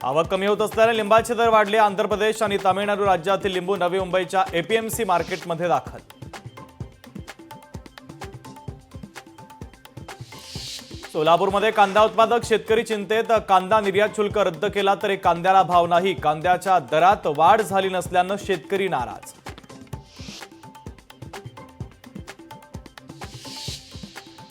आवक कमी होत असल्याने लिंबाचे दर वाढले। आंध्र प्रदेश आणि तामिळनाडू राज्यातील लिंबू नवी मुंबईच्या एपीएमसी मार्केटमध्ये दाखल। सोलापूरमध्ये कांदा उत्पादक शेतकरी चिंतेत। कांदा निर्यात शुल्क रद्द केला तरी कांद्याला भाव नाही। कांद्याच्या दरात वाढ झाली नसल्याने शेतकरी नाराज।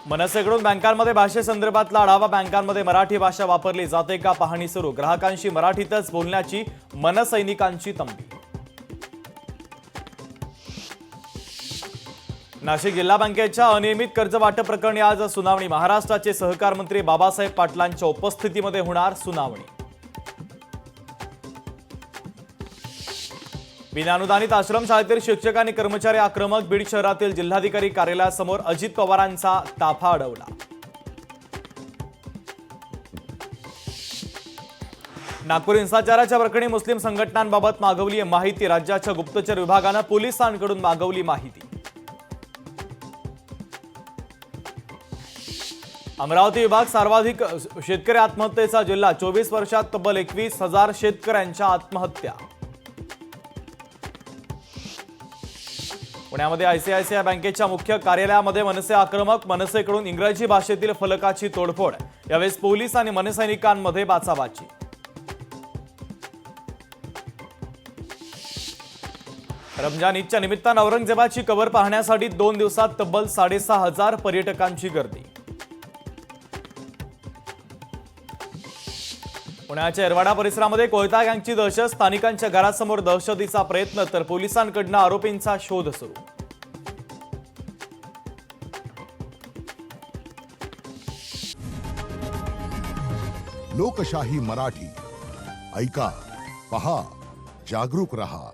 मनसेकडून बँकांमध्ये भाषेसंदर्भातला आढावा। बँकांमध्ये मराठी भाषा वापरली जाते का पाहणी सुरू। ग्राहकांशी मराठीतच बोलण्याची मनसैनिकांची तंबी। नाशिक जिल्हा बँकेच्या अनियमित कर्ज वाटप प्रकरणी आज सुनावणी। महाराष्ट्राचे सहकार मंत्री बाबासाहेब पाटलांच्या उपस्थितीमध्ये होणार सुनावणी। विनाअनुदानित आश्रमशाळेतील शिक्षक आणि कर्मचारी आक्रमक। बीड शहरातील जिल्हाधिकारी कार्यालयासमोर अजित पवारांचा ताफा अडवला। नागपूर हिंसाचाराच्या प्रकरणी मुस्लिम संघटनांबाबत मागवली माहिती। राज्याच्या गुप्तचर विभागाने पोलिसांकडून मागवली माहिती। अमरावती विभाग सर्वाधिक शेतकरी आत्महत्येचा जिल्हा। 24 वर्षात तब्बल 21,000 शेतकऱ्यांच्या आत्महत्या। पुण्यामध्ये आयसीआयसीआय बँकेच्या मुख्य कार्यालयामध्ये मनसे आक्रमक। मनसेकडून इंग्रजी भाषेतील फलकाची तोडफोड। यावेळी पोलीस आणि मनसैनिकांमध्ये बाचाबाची। रमजान ईदच्या निमित्तानं औरंगजेबाची कबर पाहण्यासाठी 2 दिवसात तब्बल 6,500 पर्यटकांची गर्दी। पुण्याच्या एरवाडा परिसरामध्ये कोयता गँगची दहशत। स्थानिकांच्या घरासमोर दहशतीचा प्रयत्न तर पोलिसांकडून आरोपींचा शोध सुरू। लोकशाही मराठी ऐका, पहा, जागरूक रहा।